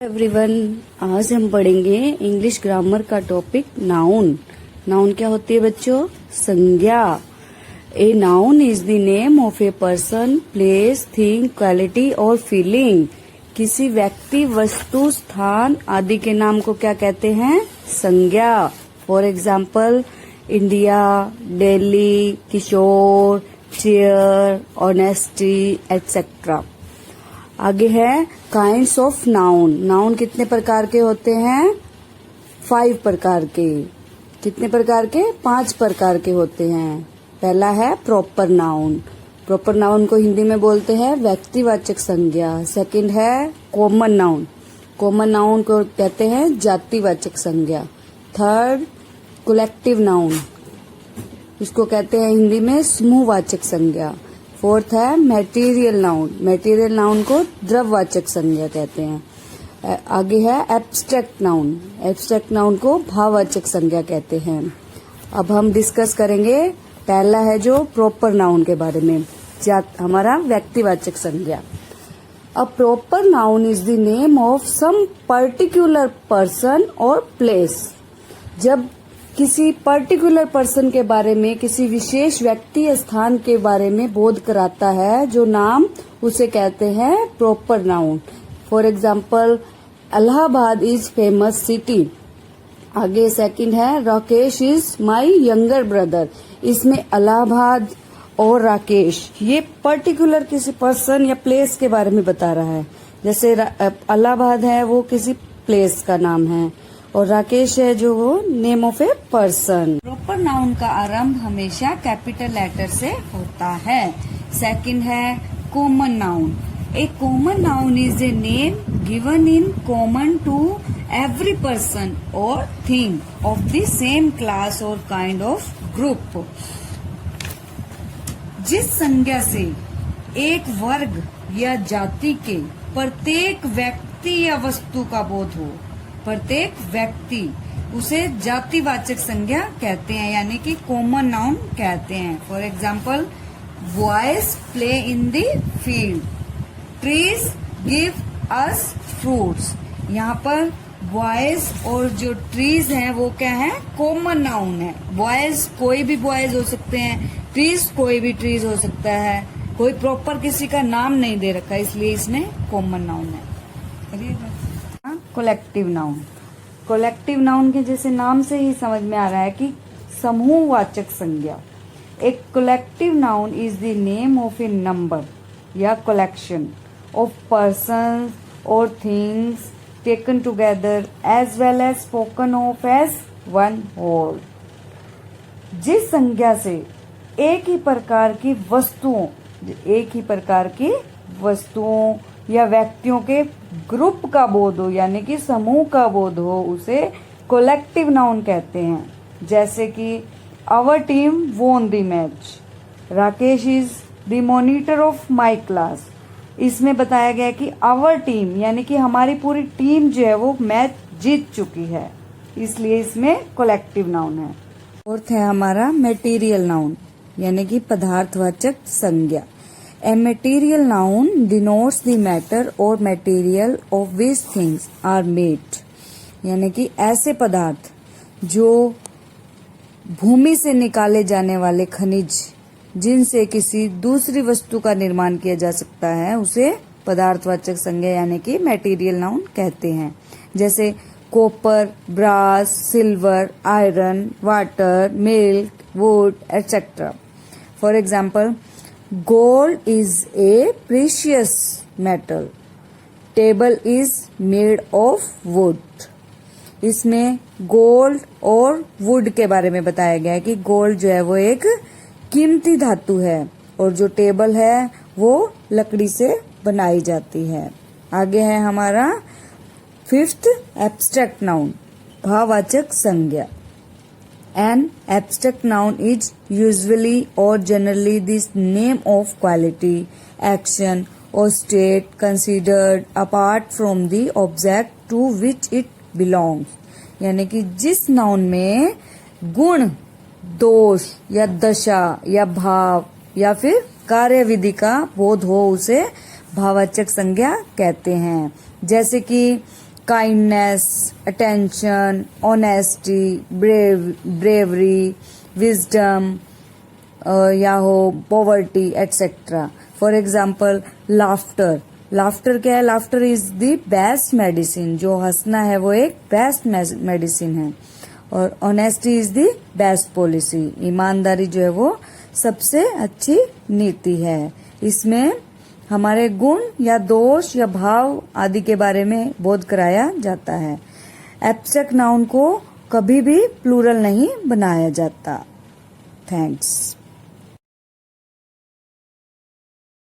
Everyone, आज हम पढ़ेंगे इंग्लिश ग्रामर का टॉपिक नाउन। नाउन क्या होती है बच्चों? संज्ञा। A noun is the name of a person, place, thing, quality और फीलिंग। किसी व्यक्ति, वस्तु, स्थान आदि के नाम को क्या कहते हैं? संज्ञा। For example India, Delhi, Kishore, chair, honesty etcetera. आगे है काइंड्स ऑफ नाउन। नाउन कितने प्रकार के होते हैं? 5 प्रकार के। कितने प्रकार के? 5 प्रकार के होते हैं। पहला है प्रॉपर नाउन। प्रॉपर नाउन को हिंदी में बोलते हैं व्यक्तिवाचक संज्ञा। सेकंड है कॉमन नाउन। कॉमन नाउन को कहते हैं जातिवाचक संज्ञा। थर्ड कलेक्टिव नाउन, इसको कहते हैं हिंदी में समूहवाचक संज्ञा। फोर्थ है मैटेरियल नाउन। मैटेरियल नाउन को द्रव्यवाचक संज्ञा कहते हैं। आगे है एब्स्ट्रैक्ट नाउन। एब्स्ट्रैक्ट नाउन को भाववाचक संज्ञा कहते हैं। अब हम डिस्कस करेंगे पहला है जो प्रॉपर नाउन के बारे में, हमारा व्यक्तिवाचक संज्ञा। A proper noun is the name of some particular person और प्लेस। जब किसी पर्टिकुलर पर्सन के बारे में, किसी विशेष व्यक्ति या स्थान के बारे में बोध कराता है जो नाम, उसे कहते हैं proper noun. For example Allahabad is famous city. आगे सेकंड है Rakesh is my younger brother. इसमें इलाहाबाद और राकेश ये पर्टिकुलर किसी पर्सन या प्लेस के बारे में बता रहा है। जैसे इलाहाबाद है वो किसी प्लेस का नाम है और राकेश है जो वो name of a person. Proper noun का आरंभ हमेशा कैपिटल लेटर से होता है। सेकंड है common noun. A common noun is a name given in common to every person or thing of the same class or kind of group. जिस संज्ञा से एक वर्ग या जाति के प्रत्येक व्यक्ति या वस्तु का बोध हो, प्रत्येक व्यक्ति, उसे जातिवाचक संज्ञा कहते हैं, यानी कि कॉमन नाउन कहते हैं। For example boys play in the field, trees give us fruits. यहाँ पर बॉयज और जो ट्रीज हैं वो क्या है? कॉमन नाउन है। बॉयज कोई भी बॉयज हो सकते हैं, ट्रीज कोई भी ट्रीज हो सकता है। कोई प्रॉपर किसी का नाम नहीं दे रखा, इसलिए इसमें कॉमन नाउन है। Collective noun. कलेक्टिव नाउन के जैसे नाम से ही समझ में आ रहा है कि समूहवाचक संज्ञा। एक collective noun is the name of a number या कलेक्शन ऑफ पर्सन्स और things taken together as well as spoken of as one whole. जिस संज्ञा से एक ही प्रकार की वस्तुओं या व्यक्तियों के ग्रुप का बोध हो, यानी कि समूह का बोध हो, उसे कलेक्टिव नाउन कहते हैं। जैसे कि our team won the match, Rakesh is the monitor of my class. इसमें बताया गया कि आवर टीम यानी कि हमारी पूरी टीम जो है वो मैच जीत चुकी है, इसलिए इसमें कलेक्टिव नाउन है। फोर्थ है हमारा मटेरियल नाउन, यानी कि पदार्थवाचक संज्ञा। A material noun denotes the matter or material of which things are made, यानी कि ऐसे पदार्थ जो भूमि से निकाले जाने वाले खनिज जिनसे किसी दूसरी वस्तु का निर्माण किया जा सकता है, उसे पदार्थवाचक संज्ञा यानी कि मटेरियल नाउन कहते हैं। जैसे copper, brass, silver, iron, water, milk, wood etcetera. For example Gold is a precious metal. Table is made of wood. इसमें गोल्ड और वुड के बारे में बताया गया है कि गोल्ड जो है वो एक कीमती धातु है और जो टेबल है वो लकड़ी से बनाई जाती है। आगे है हमारा 5th एब्स्ट्रैक्ट नाउन, भाववाचक संज्ञा। An abstract noun is usually or generally the name of quality, action or state considered apart from the object to which it belongs. यानी कि जिस नाउन में गुण, दोष या दशा या भाव या फिर कार्यविधि का बोध हो, उसे भाववाचक संज्ञा कहते हैं। जैसे कि kindness, attention, honesty, bravery, wisdom, या हो poverty etcetera. For example laughter, laughter क्या है? Laughter is the best medicine. जो हंसना है वो एक बेस्ट मेडिसिन है। और honesty is the best policy, ईमानदारी जो है वो सबसे अच्छी नीति है। इसमें हमारे गुण या दोष या भाव आदि के बारे में बोध कराया जाता है। एब्स्ट्रैक्ट नाउन को कभी भी प्लूरल नहीं बनाया जाता। थैंक्स।